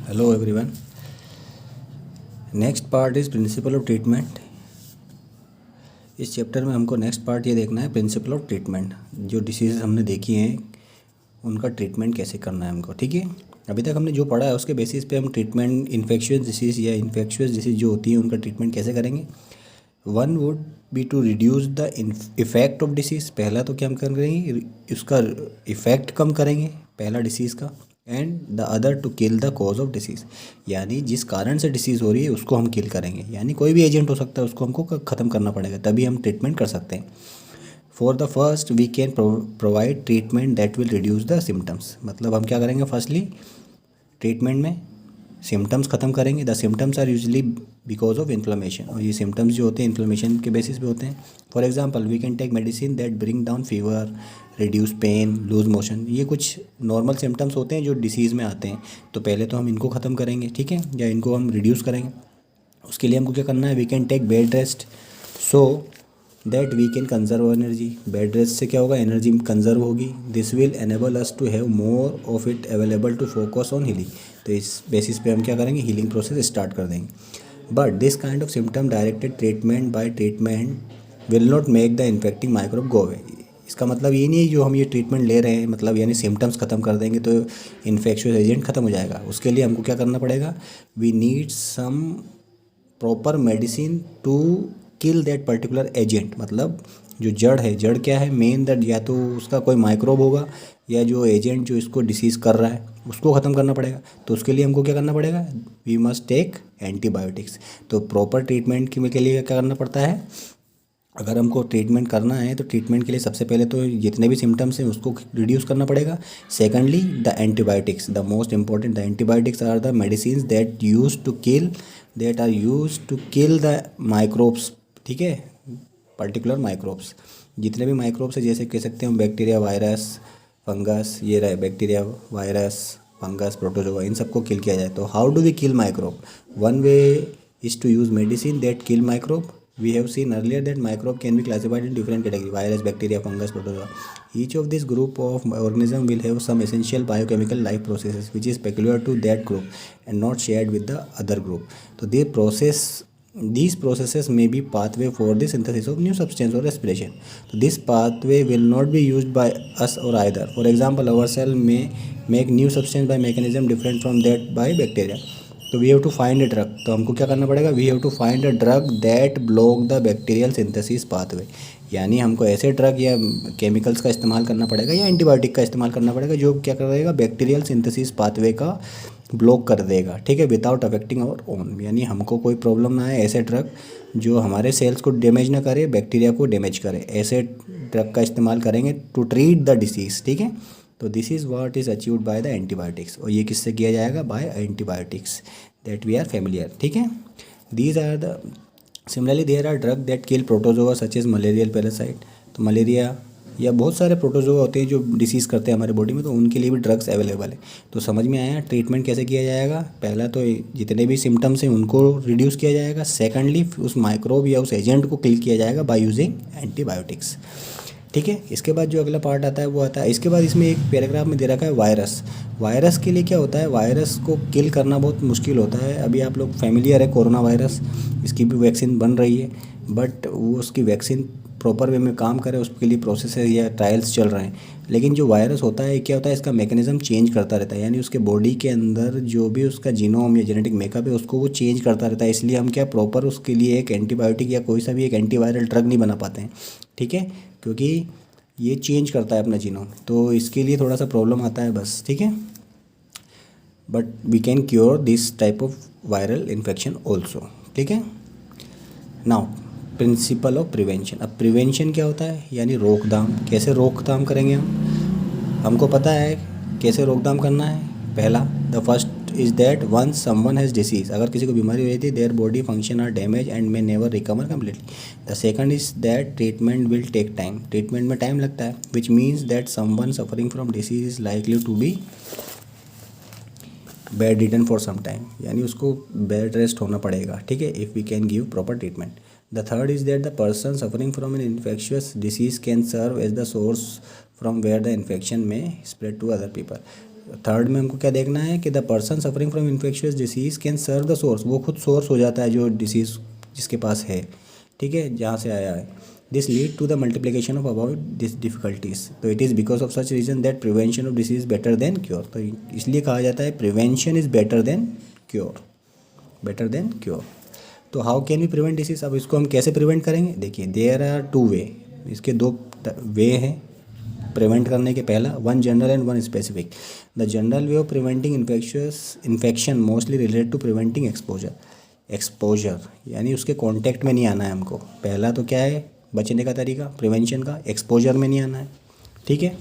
Hello everyone. Next part is principle of treatment. इस chapter में हमको नेक्स्ट पार्ट ये देखना है, प्रिंसिपल ऑफ ट्रीटमेंट। जो डिसीज़ हमने देखी हैं उनका ट्रीटमेंट कैसे करना है हमको, ठीक है। अभी तक हमने जो पढ़ा है उसके बेसिस पे हम ट्रीटमेंट इन्फेक्शियस डिसीज़ या इन्फेक्शियस डिसीज़ जो होती है उनका ट्रीटमेंट कैसे करेंगे। One would be to reduce the effect of disease. पहला तो क्या हम करेंगे, उसका इफ़ेक्ट कम करेंगे पहला डिसीज़ का। And the other to kill the cause of disease, यानी जिस कारण से डिसीज़ हो रही है उसको हम किल करेंगे। यानी कोई भी एजेंट हो सकता है, उसको हमको ख़त्म करना पड़ेगा, तभी हम ट्रीटमेंट कर सकते हैं। For the first we can provide treatment that will reduce the symptoms. मतलब हम क्या करेंगे, फर्स्टली ट्रीटमेंट में सिम्टम्स ख़त्म करेंगे। The symptoms are usually because of inflammation, और ये सिम्टम्स जो होते हैं इन्फ्लेमेशन के बेसिस पे होते हैं। For example we can take medicine that bring down fever, reduce pain, loose motion. ये कुछ नॉर्मल सिम्टम्स होते हैं जो डिसीज़ में आते हैं, तो पहले तो हम इनको ख़त्म करेंगे, ठीक है, या इनको हम रिड्यूस करेंगे। उसके लिए हमको क्या करना है, we can take bed rest so that we can conserve energy. Bed rest से क्या होगा, एनर्जी कंजर्व होगी। This will enable us to have more of it available to focus on healing. तो इस बेसिस पे हम क्या करेंगे, हीलिंग प्रोसेस स्टार्ट कर देंगे। But this kind of symptom directed treatment bye treatment will not make the infecting microbe go away. इसका मतलब ये नहीं है जो हम ये ट्रीटमेंट ले रहे हैं, मतलब यानी सिम्टम्स ख़त्म कर देंगे तो इन्फेक्शियस एजेंट ख़त्म हो जाएगा। उसके लिए हमको क्या करना पड़ेगा, we need some proper medicine to kill that particular agent. मतलब जो जड़ है, जड़ क्या है, मेन दैट या तो उसका कोई माइक्रोब होगा या जो एजेंट जो इसको डिसीज़ कर रहा है उसको ख़त्म करना पड़ेगा। तो उसके लिए हमको क्या करना पड़ेगा, वी मस्ट टेक एंटीबायोटिक्स। तो प्रॉपर ट्रीटमेंट के लिए क्या करना पड़ता है, अगर हमको ट्रीटमेंट करना है तो ट्रीटमेंट के लिए सबसे पहले तो जितने भी सिम्टम्स हैं उसको रिड्यूस करना पड़ेगा। Secondly the antibiotics, the most important, the antibiotics are the medicine that are use to kill the microbes, ठीक है, पर्टिकुलर माइक्रोब्स। जितने भी माइक्रोब्स है, जैसे कह सकते हैं हम बैक्टीरिया, वायरस, फंगस, ये रहे बैक्टीरिया, वायरस, फंगस, प्रोटोजोआ, इन सबको किल किया जाए। तो how do we kill microbe, one way is to use medicine that kill microbe. We have seen earlier that microbe can be classified in different categories: virus, bacteria, fungus, protozoa. Each of these group of organism will have some essential biochemical life processes which is peculiar to that group and not shared with the other group. So these processes may be pathway for the synthesis of new substance or respiration. So this pathway will not be used by us or either. For example, our cell may make new substance by mechanism different from that by bacteria. तो we have to find a drug. तो हमको क्या करना पड़ेगा, we have to find a drug that block the bacterial synthesis pathway. यानी हमको ऐसे drug या केमिकल्स का इस्तेमाल करना पड़ेगा या एंटीबायोटिक का इस्तेमाल करना पड़ेगा जो क्या करेगा, बैक्टीरियल सिंथेसिस पाथवे का ब्लॉक कर देगा, ठीक है, विदाउट अफेक्टिंग आवर ओन। यानी हमको कोई प्रॉब्लम ना आए, ऐसे ड्रग जो हमारे सेल्स को डैमेज ना करे, बैक्टीरिया को डैमेज करे, ऐसे ड्रग का इस्तेमाल करेंगे टू ट्रीट द डिसीज़, ठीक है। तो this is what is achieved by the antibiotics, और ये किससे किया जाएगा, by antibiotics that we are familiar, ठीक है। These are the similarly there are drug that kill protozoa such as malarial parasite. तो मलेरिया या बहुत सारे प्रोटोजोआ होते हैं जो डिसीज़ करते हैं हमारे बॉडी में, तो उनके लिए भी ड्रग्स अवेलेबल है। तो समझ में आया ट्रीटमेंट कैसे किया जाएगा। पहला तो जितने भी सिम्टम्स हैं उनको रिड्यूस किया जाएगा। सेकंडली उस माइक्रोब या उस एजेंट को किल किया जाएगा बाय यूजिंग एंटीबायोटिक्स, ठीक है। इसके बाद जो अगला पार्ट आता है वो आता है, इसके बाद इसमें एक पैराग्राफ में दे रखा है वायरस। वायरस के लिए क्या होता है, वायरस को किल करना बहुत मुश्किल होता है। अभी आप लोग फैमिलियर है कोरोना वायरस, इसकी भी वैक्सीन बन रही है, बट वो उसकी वैक्सीन प्रॉपर वे में काम करे उसके लिए प्रोसेस है या ट्रायल्स चल रहे हैं। लेकिन जो वायरस होता है क्या होता है, इसका मैकेनिज्म चेंज करता रहता है, यानी उसके बॉडी के अंदर जो भी उसका जीनोम या जेनेटिक मेकअप है उसको वो चेंज करता रहता है। इसलिए हम क्या प्रॉपर उसके लिए एक एंटीबायोटिक या कोई सा भी एक एंटीवायरल ड्रग नहीं बना पाते हैं, ठीक है, क्योंकि ये चेंज करता है अपना जीनोम, तो इसके लिए थोड़ा सा प्रॉब्लम आता है बस, ठीक है। But we can cure this type of viral infection also, ठीक है। Now principle of prevention. अब प्रिवेंशन क्या होता है, यानी रोकथाम। कैसे रोकथाम करेंगे हमको पता है कैसे रोकथाम करना है। पहला, the first is that once someone has disease, अगर किसी को बीमारी हुई थी, their body function are damage and may never recover completely. The second is that treatment will take time, treatment में टाइम लगता है, which means that someone suffering from disease is likely to be bed ridden for some time, यानी उसको bed rest होना पड़ेगा, ठीक है, if we can give proper treatment. The third is that the person suffering from an infectious disease can serve as the source from where the infection में spread to other people. Third में हमको क्या देखना है कि the person suffering from infectious disease can serve the source, वो खुद source हो जाता है जो डिसीज़ जिसके पास है, ठीक है, जहाँ से आया है। This lead to the multiplication of about this difficulties, तो it is because of such reason that prevention of disease better than cure, तो इसलिए कहा जाता है prevention is better than cure, better than cure. तो how can we prevent disease, अब इसको हम कैसे प्रिवेंट करेंगे, देखिए देयर आर टू वे, इसके दो वे हैं प्रिवेंट करने के। पहला, one general and one specific. The general way of preventing infection mostly related to preventing exposure, exposure यानी उसके कांटेक्ट में नहीं आना है हमको। पहला तो क्या है बचने का तरीका प्रिवेंशन का, एक्सपोजर में नहीं आना है, ठीक है,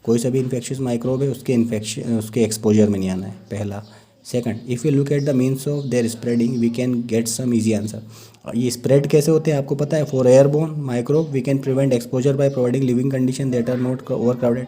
कोई सा भी इन्फेक्शियस माइक्रोब है उसके एक्सपोजर में नहीं आना है, पहला। Second, if you look at the means of their spreading we can get some easy answer. ये स्प्रेड कैसे होते हैं आपको पता है, for airborne microbe we can prevent exposure by providing living condition that are not over crowded,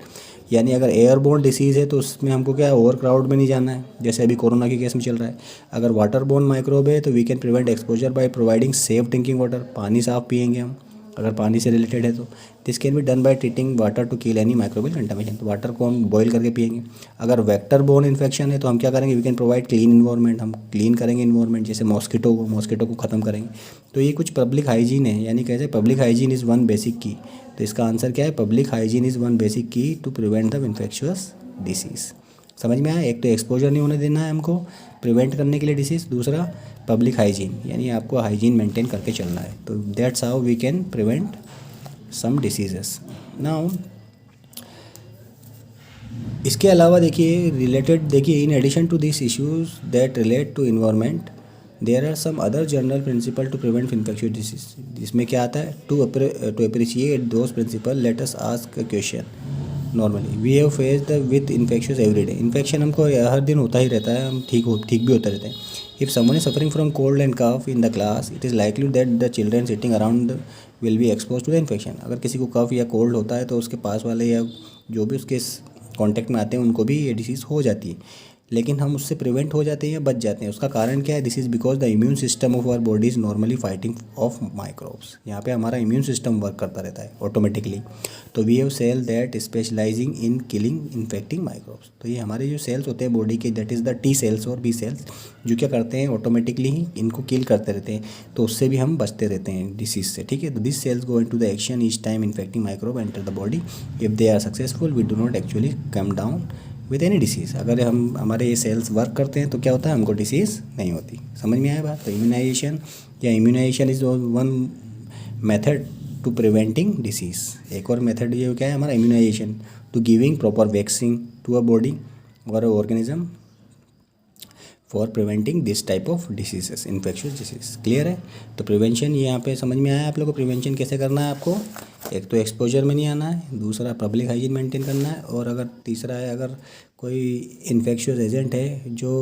यानी अगर airborne disease है तो उसमें हमको क्या है ओवर क्राउड में नहीं जाना है, जैसे अभी कोरोना के केस में चल रहा है। अगर वाटरबोर्न माइक्रोब है तो we can prevent exposure by providing safe drinking water, पानी साफ पियेंगे हम अगर पानी से रिलेटेड है तो। This can be done by treating water to kill any microbial contamination, तो वाटर को हम बॉईल करके पियेंगे। अगर वेक्टर बोर्न इन्फेक्शन है तो हम क्या करेंगे, we can provide clean environment, हम क्लीन करेंगे इन्वायरमेंट, जैसे मॉस्किटो को ख़त्म करेंगे। तो ये कुछ पब्लिक हाइजीन है, यानी कैसे public hygiene is one basic key, तो इसका आंसर क्या है, public hygiene is one basic key to prevent the infectious disease. समझ में आया, एक तो एक्सपोजर नहीं होने देना है हमको प्रिवेंट करने के लिए डिसीज़, दूसरा पब्लिक हाइजीन यानी आपको हाइजीन मेंटेन करके चलना है, तो that's how we can prevent some diseases. Now इसके अलावा देखिए रिलेटेड, देखिए in addition to this issues that relate to environment there are some other general principle to prevent infectious disease. इसमें क्या आता है, to appreciate those principle let us ask a question. Normally we have faced with infectious every day, infection हमको हर दिन होता ही रहता है, हम ठीक भी होते रहते हैं। If someone is suffering from cold and cough in the class it is likely that the children sitting around will be expose to the infection. अगर किसी को कफ या कोल्ड होता है तो उसके पास वाले या जो भी उसके कांटेक्ट में आते हैं उनको भी ये डिसीज़ हो जाती है, लेकिन हम उससे प्रिवेंट हो जाते हैं या बच जाते हैं। उसका कारण क्या है, this is because the immune system of our body is normally fighting off microbes. यहाँ पे हमारा इम्यून सिस्टम वर्क करता रहता है ऑटोमेटिकली। तो we have cell that specializing in killing infecting microbes. तो ये हमारे जो सेल्स होते हैं बॉडी के, that is the T cells और बी सेल्स, जो क्या करते हैं ऑटोमेटिकली ही इनको किल करते रहते हैं, तो उससे भी हम बचते रहते हैं डिसीज से, ठीक है। तो this cells go into the action each time infecting microbe enter the body. If they are successful we do not actually come down with any disease. अगर हम हमारे ये सेल्स वर्क करते हैं तो क्या होता है, हमको डिसीज़ नहीं होती। समझ में आया बात। तो immunization is one method to preventing disease. एक और मेथड ये क्या है हमारा, immunization to giving proper vaccine to a body और organism for preventing this type of diseases, infectious disease. Clear है। तो प्रिवेंशन ये यहाँ पे समझ में आया आप लोगों को, प्रिवेंशन कैसे करना है आपको, एक तो एक्सपोजर में नहीं आना है, दूसरा पब्लिक हाइजीन मेंटेन करना है, और अगर तीसरा है अगर कोई इन्फेक्शियस एजेंट है जो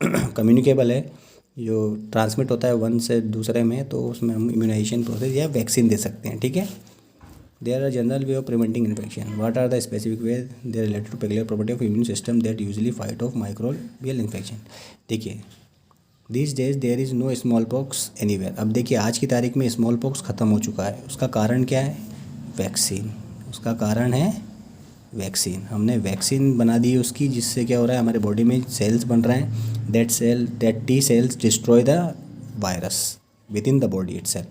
कम्युनिकेबल है, जो ट्रांसमिट होता है वन से दूसरे में, तो उसमें हम इम्यूनाइजेशन प्रोसेस या वैक्सीन दे सकते हैं, ठीक है। There are general way of preventing infection. What are the specific ways? They are related to peculiar property of immune system that usually fight off microbial infection. देखिए these days there is no smallpox anywhere. अब देखिए आज की तारीख में smallpox ख़त्म हो चुका है। उसका कारण क्या है, वैक्सीन। उसका कारण है वैक्सीन। हमने वैक्सीन बना दी उसकी, जिससे क्या हो रहा है हमारे बॉडी में सेल्स बन रहे हैं, that T cells destroy the virus with in the body itself.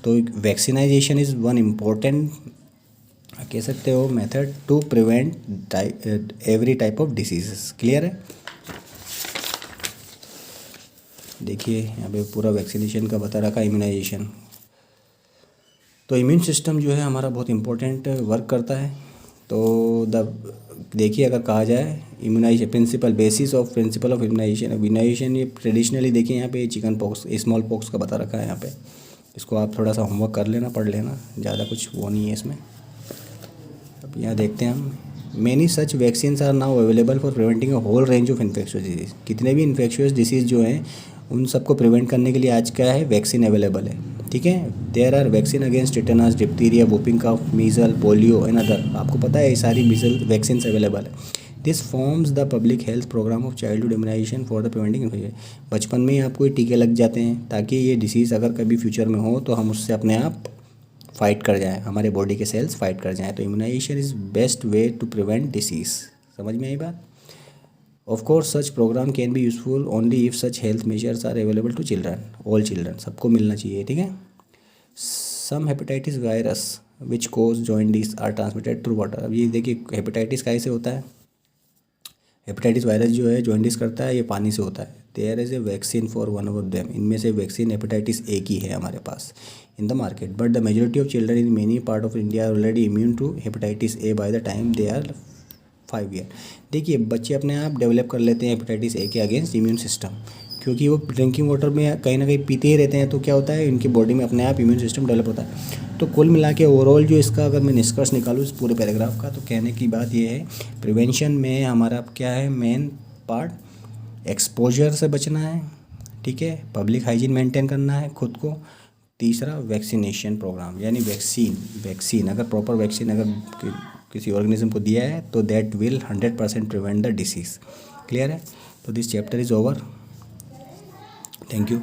तो वैक्सीनाइजेशन इज़ वन इम्पोर्टेंट कह सकते हो method to prevent every type of diseases. Clear है। देखिए यहाँ पे पूरा वैक्सीनेशन का बता रखा है, इम्यूनाइजेशन। तो इम्यून सिस्टम जो है हमारा बहुत इंपॉर्टेंट वर्क करता है। तो देखिए अगर कहा जाए immunization principle, basis of principle of immunization ये ट्रेडिशनली देखिए यहाँ पे चिकन पॉक्स, स्मॉल पॉक्स का बता रखा है यहाँ पे। इसको आप थोड़ा सा होमवर्क कर लेना, पढ़ लेना, ज़्यादा कुछ वो नहीं है इसमें। अब यहाँ देखते हैं हम, many such vaccines are now available for preventing a whole range of infectious disease. कितने भी इन्फेक्शियस डिसीज़ जो हैं उन सबको प्रिवेंट करने के लिए आज क्या है, वैक्सीन अवेलेबल है, ठीक है। There are vaccine against tetanus, diphtheria, whooping cough, measles, polio and other. आपको पता है ये सारी मीजल वैक्सीन अवेलेबल है। This forms the public health programme of childhood immunization for the preventing infection. बचपन में ही आपको ये टीके लग जाते हैं ताकि ये डिसीज़ अगर कभी फ्यूचर में हो तो हम उससे अपने आप फाइट कर जाएँ, हमारे बॉडी के सेल्स फाइट कर जाएँ। तो immunization is best way to prevent disease. समझ में आई बात। Of course such programme can be useful only if such health measures are available to children, all children, सबको मिलना चाहिए, ठीक है। Some hepatitis virus which cause jaundice are transmitted through water. अब ये देखिए हेपेटाइटिस कैसे होता है, हेपेटाइटिस वायरस जो है जॉइंडिस करता है, ये पानी से होता है। There is a vaccine for one of them, इनमें से वैक्सीन हेपेटाइटिस ए की है हमारे पास in the market, but the majority of children in many part of India are already immune to hepatitis A by the time they are 5 year. देखिए बच्चे अपने आप डेवलप कर लेते हैं हेपेटाइटिस ए के अगेंस्ट इम्यून सिस्टम, क्योंकि वो ड्रिंकिंग वाटर में कहीं ना कहीं पीते ही रहते हैं, तो क्या होता है इनकी बॉडी में अपने आप इम्यून सिस्टम डेवलप होता है। तो कुल मिला के ओवरऑल जो इसका अगर मैं निष्कर्ष निकालूँ इस पूरे पैराग्राफ का, तो कहने की बात ये है प्रिवेंशन में हमारा क्या है मेन पार्ट, एक्सपोजर से बचना है, ठीक है, पब्लिक हाइजीन मेंटेन करना है खुद को, तीसरा वैक्सीनेशन प्रोग्राम, यानी वैक्सीन अगर प्रॉपर वैक्सीन अगर किसी ऑर्गेनिज्म को दिया है तो that will 100% prevent the disease. Clear है। तो this chapter is over. Thank you.